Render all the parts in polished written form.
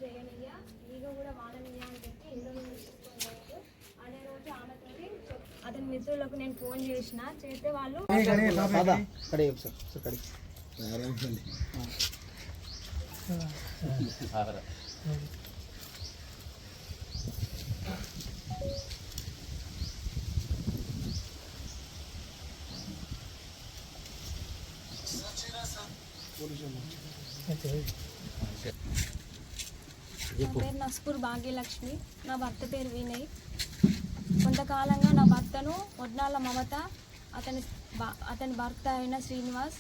చేయనియ్యా ఈగ కూడా వాడనియ్యా అని చెప్పి ఇంట్లో తీసుకొని అదే రోజు ఆమెతోటి అతని మిత్రులకు నేను ఫోన్ చేస్తే వాళ్ళు నా పేరు నస్పూర్ భాగ్యలక్ష్మి, నా భర్త పేరు వినయ్. కొంతకాలంగా నా భర్తను వడ్నాల మమత, అతని భర్త అయిన శ్రీనివాస్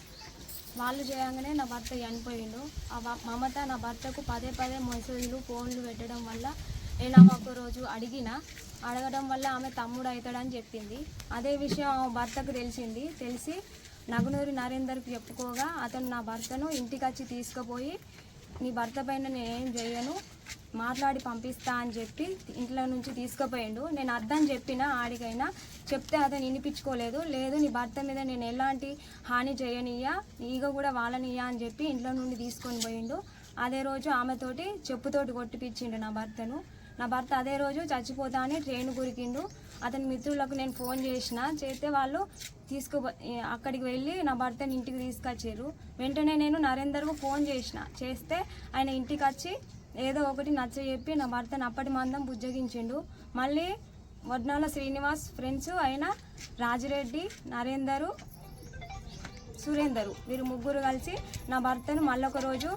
వాళ్ళు చేయగానే నా భర్త చనిపోయిండు. ఆ మమత నా భర్తకు పదే మెసేజ్లు ఫోన్లు పెట్టడం వల్ల నేను ఒక రోజు అడగడం వల్ల ఆమె తమ్ముడు అవుతాడని చెప్పింది. అదే విషయం ఆమె భర్తకు తెలిసి నగునూరి నరేందర్కి చెప్పుకోగా అతను నా భర్తను ఇంటికి వచ్చి తీసుకుపోయి నీ భర్త పైన నేనేం చేయను మాట్లాడి పంపిస్తా అని చెప్పి ఇంట్లో నుంచి తీసుకుపోయిండు. నేను అర్థం చెప్పినా ఆడికైనా చెప్తే అతను వినిపించుకోలేదు. లేదు నీ భర్త మీద నేను ఎలాంటి హాని చేయనియ్యా ఈగ కూడా వాళ్ళనియ్యా అని చెప్పి ఇంట్లో నుండి తీసుకొని పోయిండు. అదే రోజు ఆమెతోటి చెప్పుతోటి కొట్టిపించిండు నా భర్తను. నా భర్త అదే రోజు చచ్చిపోతా అని ట్రైన్ గురికిండు. అతని మిత్రులకు నేను ఫోన్ చేస్తే వాళ్ళు అక్కడికి వెళ్ళి నా భర్తని ఇంటికి తీసుకొచ్చారు. వెంటనే నేను నరేందర్కు ఫోన్ చేస్తే ఆయన ఇంటికి వచ్చి ఏదో ఒకటి నచ్చజెప్పి నా భర్తను అప్పటి మందం బుజ్జగించిండు. మళ్ళీ వడ్నాల శ్రీనివాస్ ఫ్రెండ్స్ అయిన రాజిరెడ్డి, నరేందరు, సురేందరు వీరు ముగ్గురు కలిసి నా భర్తను మళ్ళొక రోజు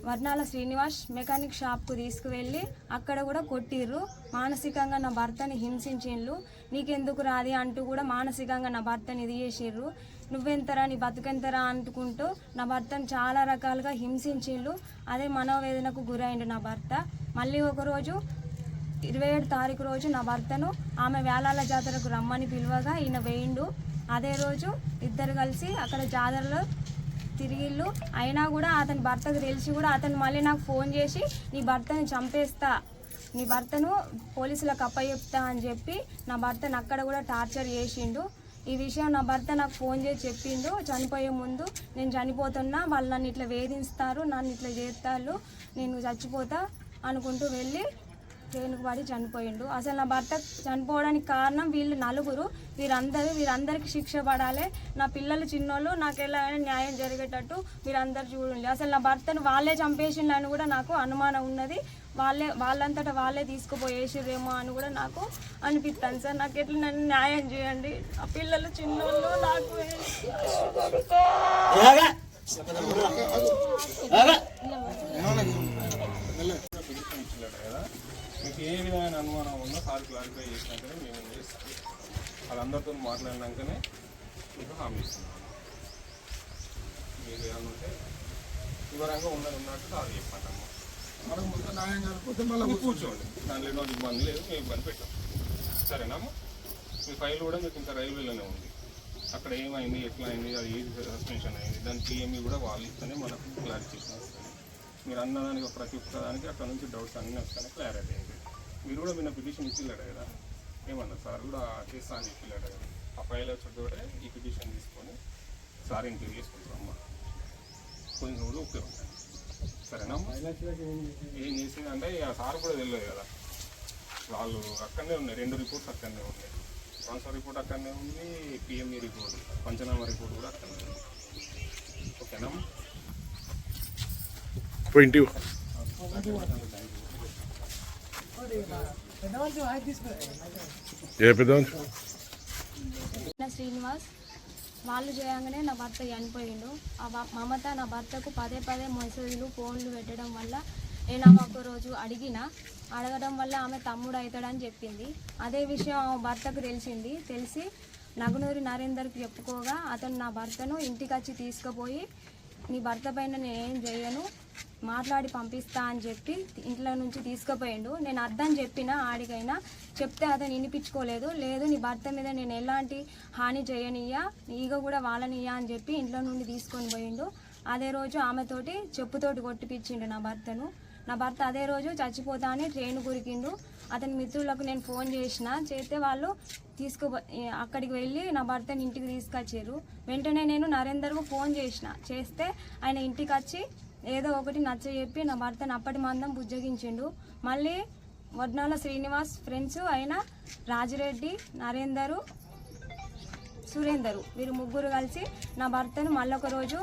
వడ్నాల శ్రీనివాస్ మెకానిక్ షాప్కు తీసుకువెళ్ళి అక్కడ కూడా కొట్టిర్రు. మానసికంగా నా భర్తని హింసించిండ్రు. నీకెందుకు రాది అంటూ కూడా మానసికంగా నా భర్తని ఇది చేసిర్రు. నువ్వెంతరా నీ బతుకెంతరా అంటుకుంటూ నా భర్తను చాలా రకాలుగా హింసించిండ్రు. అదే మనోవేదనకు గురైండు నా భర్త. మళ్ళీ ఒకరోజు 27 తారీఖు రోజు నా భర్తను ఆమె వేలాల జాతరకు రమ్మని పిలువగా ఈయన వేయిండు. అదే రోజు ఇద్దరు కలిసి అక్కడ జాతరలో తిరిగిళ్ళు. అయినా కూడా అతని భర్తకు తెలిసి కూడా అతను మళ్ళీ నాకు ఫోన్ చేసి నీ భర్తని చంపేస్తా, నీ భర్తను పోలీసులకు అప్పచెప్తా అని చెప్పి నా భర్తను అక్కడ కూడా టార్చర్ చేసిండు. ఈ విషయం నా భర్త నాకు ఫోన్ చేసి చెప్పిండు. చనిపోయే ముందు నేను చనిపోతున్నా, వాళ్ళు నన్ను ఇట్లా వేధిస్తారు, నన్ను ఇట్లా చేస్తారు, నేను చచ్చిపోతా అనుకుంటూ వెళ్ళి ట్రైన్కు పడి చనిపోయిండు. అసలు నా భర్త చనిపోవడానికి కారణం వీళ్ళు నలుగురు. వీరందరికీ శిక్ష పడాలి. నా పిల్లలు చిన్నోళ్ళు, నాకు ఎలాగైనా న్యాయం జరిగేటట్టు మీరందరూ చూడండి. అసలు నా భర్తను వాళ్ళే చంపేసిండని కూడా నాకు అనుమానం ఉన్నది. వాళ్ళంతటా వాళ్ళే తీసుకుపోయేసిరేమో అని కూడా నాకు అనిపిస్తాను సార్. నాకు ఎట్లా నన్ను న్యాయం చేయండి. ఆ పిల్లలు చిన్నోళ్ళు, నాకు మీకు ఏ విధమైన అనుమానం ఉందో సార్ క్లారిఫై చేసినాకనే మేము చేస్తాం. వాళ్ళందరితో మాట్లాడినాకనే మీకు హామీ ఇస్తున్నాను. మీకు ఏమన్నా ఉంటే వివరంగా ఉన్నట్టు సార్ చెప్పంటాము. మనకు మొత్తం న్యాయం కాకపోతే మళ్ళీ కూర్చోండి, దాంట్లో ఎన్నో ఇబ్బంది లేదు, మేము ఇబ్బంది పెట్టాం. సరేనమ్మా? మీ ఫైల్ కూడా మీకు ఇంకా రైల్వేలోనే ఉంది. అక్కడ ఏమైంది, ఎట్లా అయింది, అది ఏది సస్పెన్షన్ అయింది, దాని పిఎంఈ కూడా వాళ్ళు ఇస్తేనే మనకు క్లారిఫికేషన్ వస్తుంది. మీరు అన్నదానికి ప్రతి ఒక్కదానికి అక్కడ నుంచి డౌట్స్ అన్నీ వస్తాయి, క్లారిటీ అయింది. మీరు కూడా మీరు పిటిషన్ ఇచ్చిల్లాడు కదా, ఏమన్నా సార్ కూడా చేస్తా అని చెప్పిల్లాడు కదా. ఆ ఫైల్ వచ్చేటోటే ఈ పిటిషన్ తీసుకొని సార్ ఎంక్వైరీ చేసుకుంటాం అమ్మ. కొంచెం కూడా ఓకే ఉంటాయి. సరేనమ్మా? ఏం చేసింది అంటే ఇక సార్ కూడా తెలియదు కదా, వాళ్ళు అక్కడనే ఉన్నాయి, 2 రిపోర్ట్స్ అక్కడనే ఉన్నాయి. ట్రాన్స్ఫర్ రిపోర్ట్ అక్కడనే ఉంది, పిఎంఈ రిపోర్ట్, పంచనామా రిపోర్ట్ కూడా అక్కడనే ఉంది. ఓకేనమ్మా? శ్రీనివాస్ వాళ్ళు చేయగానే నా భర్త చనిపోయిండు. ఆ మమత నా భర్తకు పదే మెసేజ్లు ఫోన్లు పెట్టడం వల్ల నేను ఒక రోజు అడగడం వల్ల ఆమె తమ్ముడు అవుతాడని చెప్పింది. అదే విషయం ఆమె భర్తకు తెలిసి నగునూరి నరేందర్కి చెప్పుకోగా అతను నా భర్తను ఇంటికి వచ్చి తీసుకుపోయి నీ భర్త పైన నేనేం చేయను మాట్లాడి పంపిస్తా అని చెప్పి ఇంట్లో నుంచి తీసుకుపోయిండు. నేను అర్థం చెప్పినా ఆడికైనా చెప్తే అతను వినిపించుకోలేదు. లేదు నీ భర్త మీద నేను ఎలాంటి హాని చేయనియ్యా ఈగ కూడా వాళ్ళనియ్యా అని చెప్పి ఇంట్లో నుండి తీసుకొని పోయిండు. అదే రోజు ఆమెతోటి చెప్పుతోటి కొట్టిపించిండు నా భర్తను. నా భర్త అదే రోజు చచ్చిపోతా అని ట్రైన్ గురికిండు. అతని మిత్రులకు నేను ఫోన్ చేస్తే వాళ్ళు అక్కడికి వెళ్ళి నా భర్తని ఇంటికి తీసుకొచ్చారు. వెంటనే నేను నరేందర్కు ఫోన్ చేస్తే ఆయన ఇంటికి వచ్చి ఏదో ఒకటి నచ్చజెప్పి నా భర్తను అప్పటి మందం బుజ్జగించిండు. మళ్ళీ వడ్నాల శ్రీనివాస్ ఫ్రెండ్స్ అయిన రాజిరెడ్డి, నరేందరు, సురేందరు వీరు ముగ్గురు కలిసి నా భర్తను మళ్ళొక రోజు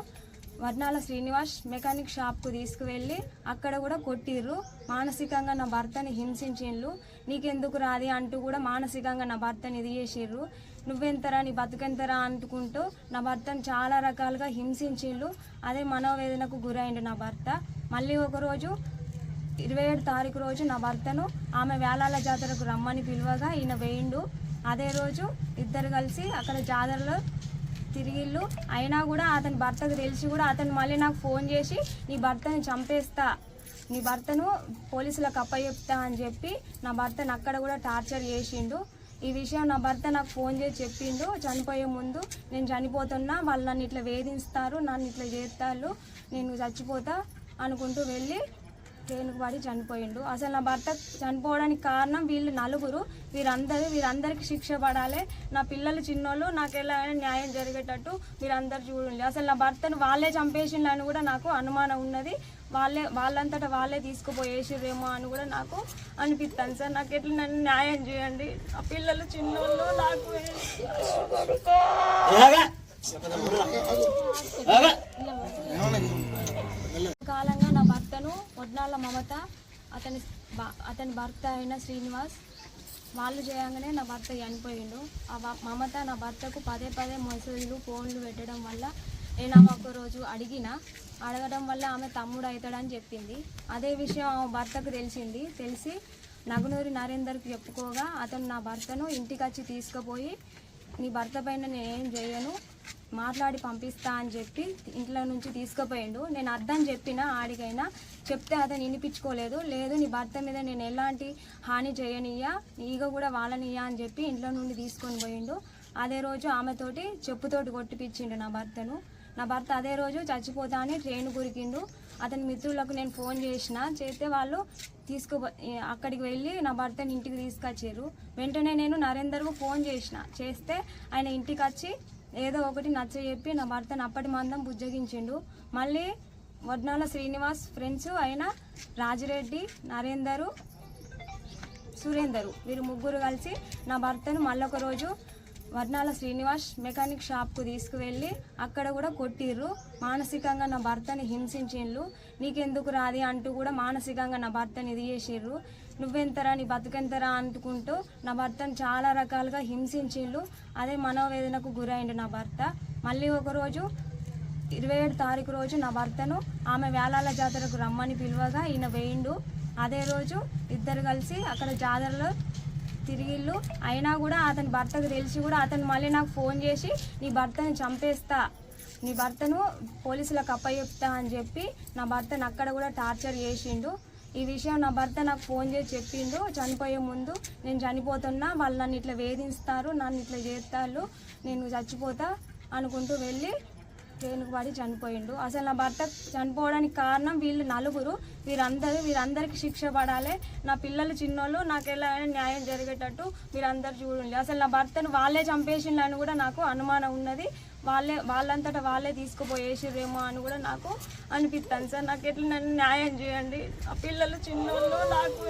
వడ్నాల శ్రీనివాస్ మెకానిక్ షాప్కు తీసుకువెళ్ళి అక్కడ కూడా కొట్టిర్రు. మానసికంగా నా భర్తని హింసించిండ్రు. నీకెందుకు రాది అంటూ కూడా మానసికంగా నా భర్తని ఇది చేసిర్రు. నువ్వెంతరా, నీ బతుకెంతరా అనుకుంటూ నా భర్తను చాలా రకాలుగా హింసించిండ్రు. అదే మనోవేదనకు గురైండు నా భర్త. మళ్ళీ ఒకరోజు 27 తారీఖు రోజు నా భర్తను ఆమె వేలాల జాతరకు రమ్మని పిలువగా ఈయన వేయిండు. అదే రోజు ఇద్దరు కలిసి అక్కడ జాతరలో తిరిగిళ్ళు. అయినా కూడా అతని భర్తకు తెలిసి కూడా అతను మళ్ళీ నాకు ఫోన్ చేసి నీ భర్తని చంపేస్తా, నీ భర్తను పోలీసులకు అప్పచెప్తా అని చెప్పి నా భర్తను అక్కడ కూడా టార్చర్ చేసిండు. ఈ విషయం నా భర్త నాకు ఫోన్ చేసి చెప్పిండు. చనిపోయే ముందు నేను చనిపోతున్నా, వాళ్ళు నన్ను ఇట్లా వేధిస్తారు, నన్ను ఇట్లా చేస్తారు, నేను చచ్చిపోతా అనుకుంటూ వెళ్ళి ట్రైన్కు పడి చనిపోయిండు. అసలు నా భర్త చనిపోవడానికి కారణం వీళ్ళు నలుగురు. వీరందరికీ శిక్ష పడాలి. నా పిల్లలు చిన్నోళ్ళు, నాకు ఎలా అయినా న్యాయం జరిగేటట్టు మీరందరూ చూడండి. అసలు నా భర్తను వాళ్ళే చంపేసిండ్లని కూడా నాకు అనుమానం ఉన్నది. వాళ్ళంతటా వాళ్ళే తీసుకుపోయేసిరేమో అని కూడా నాకు అనిపిస్తాను సార్. నాకు ఎట్లా నన్ను న్యాయం చేయండి. ఆ పిల్లలు చిన్నోళ్ళు, నాకు కాలంగా నా భర్తను వడ్నాల మమత, అతని భర్త అయిన శ్రీనివాస్ వాళ్ళు చేయగానే నా భర్త చనిపోయిండు. మమత నా భర్తకు పదే మెసేజ్లు, ఫోన్లు పెట్టడం వల్ల నేను ఆమె ఒకరోజు అడగడం వల్ల ఆమె తమ్ముడు అవుతాడని చెప్పింది. అదే విషయం ఆమె భర్తకు తెలిసి నగునూరి నరేందర్కి చెప్పుకోగా అతను నా భర్తను ఇంటికి వచ్చి తీసుకుపోయి నీ భర్త పైన నేనేం చేయను, మాట్లాడి పంపిస్తా అని చెప్పి ఇంట్లో నుంచి తీసుకుపోయిండు. నేను అర్థం చెప్పినా ఆడికైనా చెప్తే అతను వినిపించుకోలేదు. లేదు నీ భర్త మీద నేను ఎలాంటి హాని చేయనియ్యా, ఈగ కూడా వాళ్ళనియ్యా అని చెప్పి ఇంట్లో నుండి తీసుకొని పోయిండు. అదే రోజు ఆమెతోటి చెప్పుతోటి కొట్టిపించిండు నా భర్తను. నా భర్త అదే రోజు చచ్చిపోతా అని ట్రైన్ గురికిండు. అతని మిత్రులకు నేను ఫోన్ చేస్తే వాళ్ళు అక్కడికి వెళ్ళి నా భర్తని ఇంటికి తీసుకొచ్చారు. వెంటనే నేను నరేందర్కు ఫోన్ చేస్తే ఆయన ఇంటికి వచ్చి ఏదో ఒకటి నచ్చజెప్పి నా భర్తను అప్పటి మందం బుజ్జగించిండు. మళ్ళీ వడ్నాల శ్రీనివాస్ ఫ్రెండ్స్ అయిన రాజిరెడ్డి, నరేందరు, సురేందరు వీరు ముగ్గురు కలిసి నా భర్తను మళ్ళొక రోజు వడ్నాల శ్రీనివాస్ మెకానిక్ షాప్కు తీసుకువెళ్ళి అక్కడ కూడా కొట్టిర్రు. మానసికంగా నా భర్తని హింసించిండ్రు. నీకెందుకు రాది అంటూ కూడా మానసికంగా నా భర్తని ఇది చేసిర్రు. నువ్వెంతరా, నీ బతుకెంతరా అనుకుంటూ నా భర్తను చాలా రకాలుగా హింసించిండ్రు. అదే మనోవేదనకు గురైండు నా భర్త. మళ్ళీ ఒకరోజు 27 తారీఖు రోజు నా భర్తను ఆమె వేలాల జాతరకు రమ్మని పిలువగా ఈయన వేయిండు. అదే రోజు ఇద్దరు కలిసి అక్కడ జాతరలో తిరిగిళ్ళు. అయినా కూడా అతని భర్తకు తెలిసి కూడా అతను మళ్ళీ నాకు ఫోన్ చేసి నీ భర్తని చంపేస్తా, నీ భర్తను పోలీసులకు అప్పచెప్తా అని చెప్పి నా భర్తను అక్కడ కూడా టార్చర్ చేసిండు. ఈ విషయం నా భర్త నాకు ఫోన్ చేసి చెప్పిండు. చనిపోయే ముందు నేను చనిపోతున్నా, వాళ్ళు నన్ను ఇట్లా వేధిస్తారు, నన్ను ఇట్లా చేస్తారు, నేను చచ్చిపోతా అనుకుంటూ వెళ్ళి ట్రైన్కు పడి చనిపోయిండు. అసలు నా భర్త చనిపోవడానికి కారణం వీళ్ళు నలుగురు. వీరందరికీ శిక్ష పడాలి. నా పిల్లలు చిన్నోళ్ళు, నాకు ఎలా అయినా న్యాయం జరిగేటట్టు మీరందరూ చూడండి. అసలు నా భర్తను వాళ్ళే చంపేసిండ్లని కూడా నాకు అనుమానం ఉన్నది. వాళ్ళంతటా వాళ్ళే తీసుకుపోయేసిరేమో అని కూడా నాకు అనిపిస్తాను సార్. నాకు ఎట్లా నన్ను న్యాయం చేయండి. ఆ పిల్లలు చిన్నోళ్ళు, నాకు